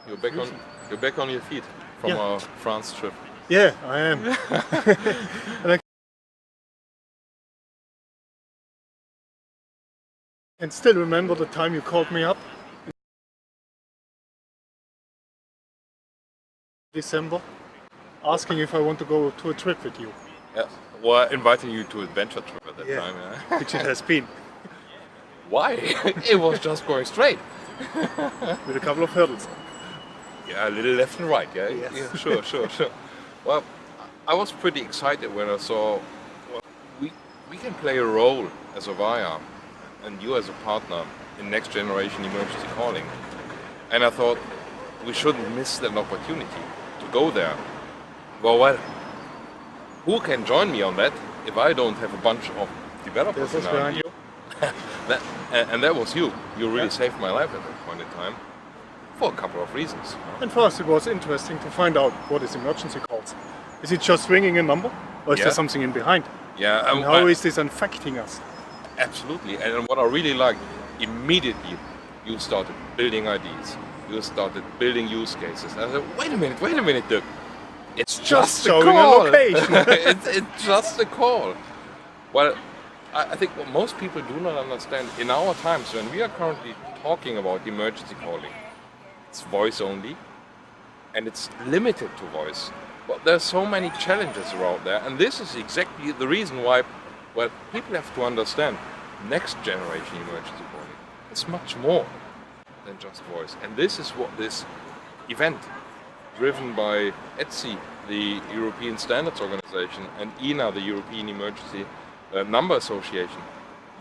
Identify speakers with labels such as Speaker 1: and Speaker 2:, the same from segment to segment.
Speaker 1: You're back on your feet from our France trip.
Speaker 2: Yeah, I am. And I can still remember the time you called me up in December, asking if I want to go to a trip with you.
Speaker 1: Yeah. Well, inviting you to adventure trip at that time. Yeah.
Speaker 2: Which it has been.
Speaker 1: Why? It was just going straight.
Speaker 2: With a couple of hurdles.
Speaker 1: Yeah, a little left and right. Yeah.
Speaker 2: Yes.
Speaker 1: Yeah. Sure. Well, I was pretty excited when I saw we can play a role as Avaya and you as a partner in next generation emergency calling. And I thought we shouldn't miss that opportunity to go there. Well, who can join me on that if I don't have a bunch of developers
Speaker 2: behind you?
Speaker 1: And that was you. You really saved my life at that point in time for a couple of reasons.
Speaker 2: And for us it was interesting to find out what is emergency calls. Is it just ringing a number or is there something in behind?
Speaker 1: Yeah.
Speaker 2: And how is this affecting us?
Speaker 1: Absolutely. And what I really liked, immediately you started building ideas. You started building use cases. And I said, wait a minute, Dirk. It's just a
Speaker 2: showing
Speaker 1: call.
Speaker 2: a location.
Speaker 1: it's just a call. Well, I think what most people do not understand, in our times when we are currently talking about emergency calling, it's voice only and it's limited to voice. But there's so many challenges around there, and this is exactly the reason why, well, people have to understand next generation emergency calling. It's much more than just voice. And this is what this event, driven by ETSI, the European Standards Organization, and EENA, the European Emergency Number Association,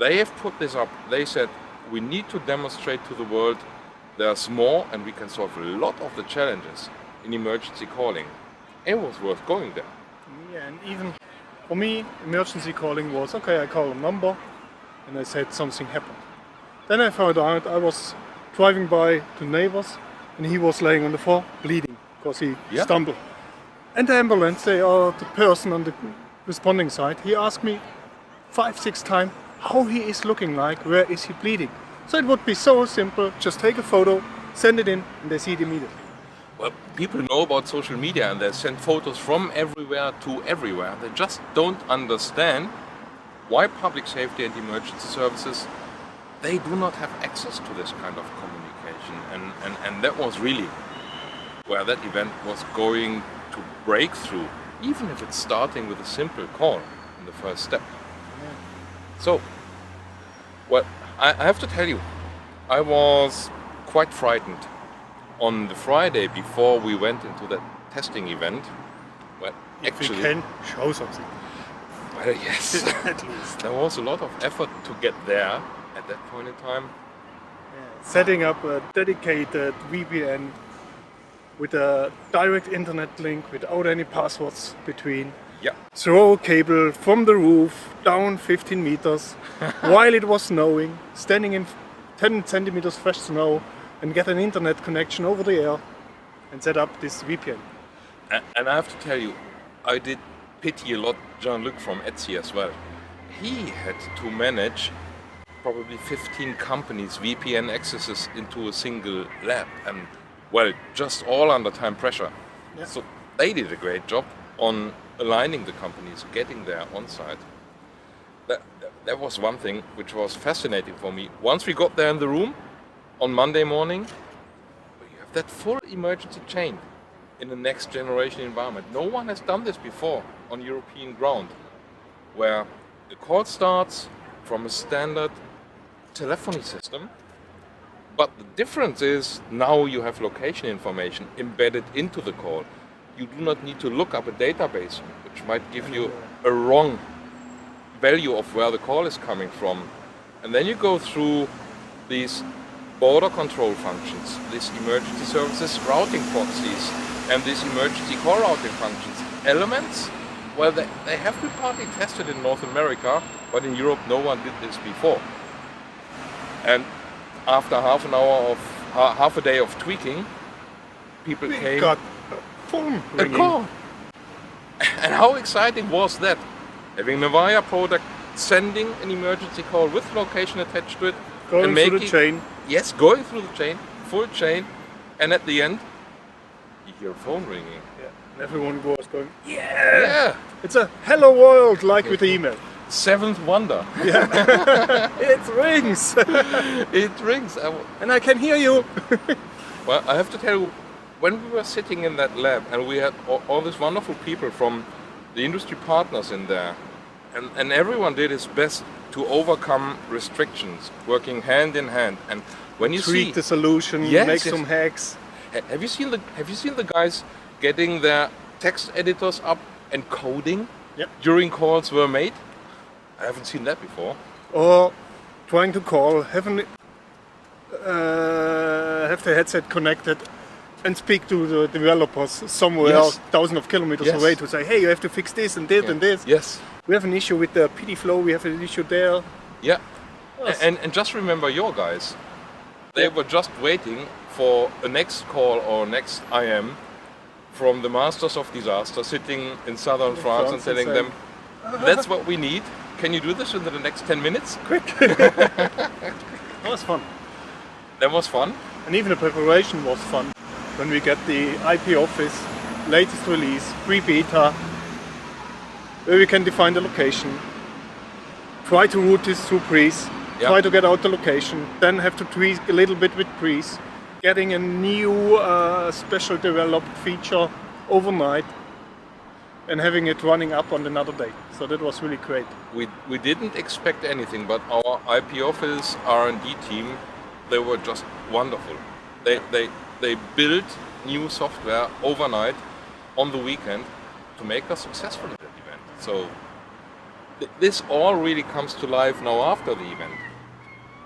Speaker 1: they have put this up. They said, we need to demonstrate to the world there's more and we can solve a lot of the challenges in emergency calling. It was worth going there.
Speaker 2: Yeah, and even for me, emergency calling was, okay, I call a number and I said something happened. Then I found out I was driving by to neighbors and he was laying on the floor bleeding because he stumbled. And the ambulance, they are the person on the responding side, he asked me 5-6 times how he is looking like, where is he bleeding. So it would be so simple, just take a photo, send it in and they see it immediately.
Speaker 1: Well, people know about social media and they send photos from everywhere to everywhere. They just don't understand why public safety and emergency services, they do not have access to this kind of communication. And that was really where that event was going to break through, even if it's starting with a simple call in the first step. Yeah. So, well, I have to tell you, I was quite frightened. On the Friday before we went into that testing event, well, actually,
Speaker 2: we can show something.
Speaker 1: Well, yes,
Speaker 2: at least.
Speaker 1: There was a lot of effort to get there at that point in time.
Speaker 2: Yeah. Setting up a dedicated VPN with a direct internet link without any passwords between.
Speaker 1: Yeah.
Speaker 2: Throw a cable from the roof down 15 meters while it was snowing, standing in 10 centimeters fresh snow, and get an internet connection over the air and set up this VPN.
Speaker 1: And I have to tell you, I did pity a lot Jean-Luc from ETSI as well. He had to manage probably 15 companies' VPN accesses into a single lab, and well, just all under time pressure. Yeah. So they did a great job on aligning the companies, getting there on site. That was one thing which was fascinating for me. Once we got there in the room, on Monday morning, you have that full emergency chain in the next generation environment. No one has done this before on European ground, where the call starts from a standard telephony system, but the difference is now you have location information embedded into the call. You do not need to look up a database, which might give you a wrong value of where the call is coming from. And then you go through these border control functions, these emergency services routing proxies, and these emergency call routing functions. Elements, well, they have been partly tested in North America, but in Europe no one did this before. And after half a day of tweaking, people came.
Speaker 2: Got a phone ringing.
Speaker 1: A call. And how exciting was that? Having an Avaya product sending an emergency call with location attached to it.
Speaker 2: Going through the chain.
Speaker 1: Yes, going through the chain, full chain, and at the end, you hear a phone ringing.
Speaker 2: Yeah. And everyone was going,
Speaker 1: Yeah!
Speaker 2: it's a hello world, like with email.
Speaker 1: Seventh wonder.
Speaker 2: It rings!
Speaker 1: It rings.
Speaker 2: And I can hear you!
Speaker 1: Well, I have to tell you, when we were sitting in that lab and we had all these wonderful people from the industry partners in there, and everyone did his best to overcome restrictions, working hand in hand. And when you
Speaker 2: Tweak
Speaker 1: see
Speaker 2: the solution,
Speaker 1: Yes,
Speaker 2: make
Speaker 1: yes.
Speaker 2: some hacks.
Speaker 1: Have you seen the guys getting their text editors up and coding
Speaker 2: Yep.
Speaker 1: during calls were made? I haven't seen that before.
Speaker 2: Or trying to call, have the headset connected and speak to the developers somewhere
Speaker 1: Yes.
Speaker 2: else, thousands of kilometers
Speaker 1: Yes.
Speaker 2: away, to say, hey, you have to fix this and this and this.
Speaker 1: Yes.
Speaker 2: We have an issue with the PD flow, we have an issue there.
Speaker 1: Yeah.
Speaker 2: Yes.
Speaker 1: And just remember your guys. They were just waiting for a next call or next IM from the masters of disaster sitting in southern France and telling them, that's what we need. Can you do this in the next 10 minutes?
Speaker 2: Quick! That was fun.
Speaker 1: That was fun.
Speaker 2: And even the preparation was fun. When we get the IP office, latest release, pre-beta, where we can define the location, try to route this through Breeze,
Speaker 1: Yeah.
Speaker 2: try to get out the location, then have to tweak a little bit with Breeze, getting a new special developed feature overnight and having it running up on another day. So that was really great.
Speaker 1: We didn't expect anything, but our IP office R&D team, they were just wonderful. They built new software overnight on the weekend to make us successful at that event. So this all really comes to life now after the event,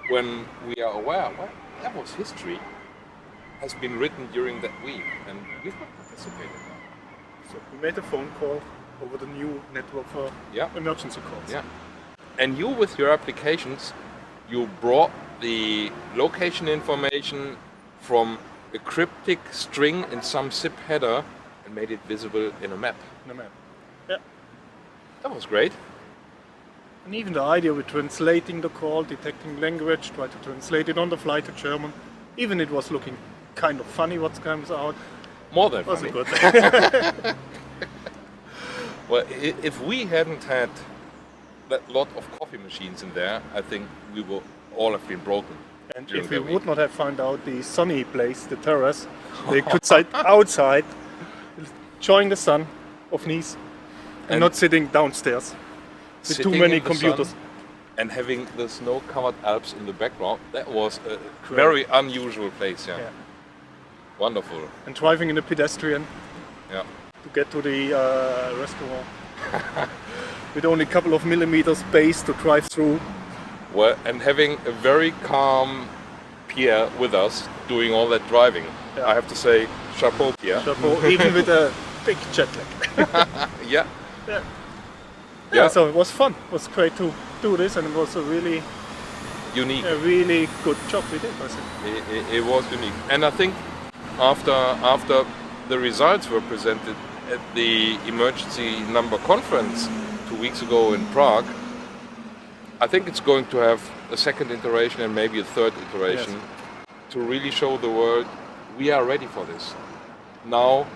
Speaker 1: when we are aware, well, that was history, has been written during that week, and we've not participated.
Speaker 2: So we made a phone call over the new network for
Speaker 1: Yeah.
Speaker 2: emergency calls.
Speaker 1: Yeah. And you, with your applications, you brought the location information from a cryptic string in some zip header and made it visible in a map.
Speaker 2: In a map. Yeah.
Speaker 1: That was great.
Speaker 2: And even the idea with translating the call, detecting language, try to translate it on the fly to German. Even it was looking kind of funny what comes out.
Speaker 1: More than
Speaker 2: Was
Speaker 1: funny.
Speaker 2: it good?
Speaker 1: Well, if we hadn't had that lot of coffee machines in there, I think we will all have been broken.
Speaker 2: And
Speaker 1: during
Speaker 2: if we
Speaker 1: that week.
Speaker 2: would not have found out the sunny place, the terrace, they could sit outside, enjoying the sun of Nice, and not sitting downstairs with too
Speaker 1: Sitting
Speaker 2: many
Speaker 1: in the
Speaker 2: computers.
Speaker 1: sun and having the snow-covered Alps in the background, that was a very unusual place. Yeah.
Speaker 2: Yeah.
Speaker 1: Wonderful.
Speaker 2: And driving in a pedestrian
Speaker 1: Yeah.
Speaker 2: to get to the restaurant with only a couple of millimeters space to drive through.
Speaker 1: Well, and having a very calm Pierre with us doing all that driving.
Speaker 2: Yeah.
Speaker 1: I have to say, chapeau, Pierre.
Speaker 2: Chapeau, even with a big jet lag.
Speaker 1: Yeah.
Speaker 2: Yeah.
Speaker 1: Yeah.
Speaker 2: So it was fun. It was great to do this, and it was a really good job we did, I think.
Speaker 1: It was unique. And I think after the results were presented at the emergency number conference 2 weeks ago in Prague, I think it's going to have a second iteration and maybe a third iteration to really show the world we are ready for this. Now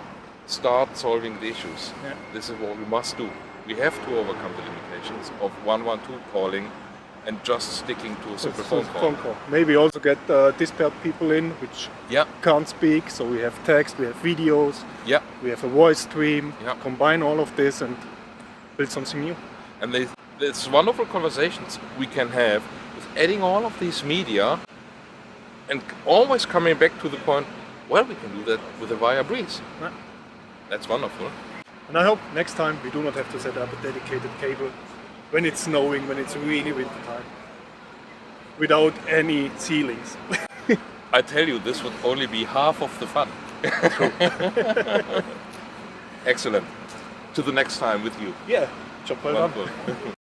Speaker 1: start solving the issues.
Speaker 2: Yeah.
Speaker 1: This is what we must do. We have to overcome the limitations of 112 calling and just sticking to a simple phone call.
Speaker 2: Maybe also get disparate people in, which
Speaker 1: Yeah,
Speaker 2: can't speak. So we have text, we have videos,
Speaker 1: yeah.
Speaker 2: we have a voice stream.
Speaker 1: Yeah.
Speaker 2: Combine all of this and build something new.
Speaker 1: And there's wonderful conversations we can have with adding all of these media and always coming back to the point, well, we can do that with Avaya Breeze.
Speaker 2: Yeah.
Speaker 1: That's wonderful.
Speaker 2: And I hope next time we do not have to set up a dedicated cable when it's snowing, when it's really winter time, without any ceilings.
Speaker 1: I tell you, this would only be half of the fun. Excellent. To the next time with you.
Speaker 2: Yeah, job well done.
Speaker 1: Wonderful.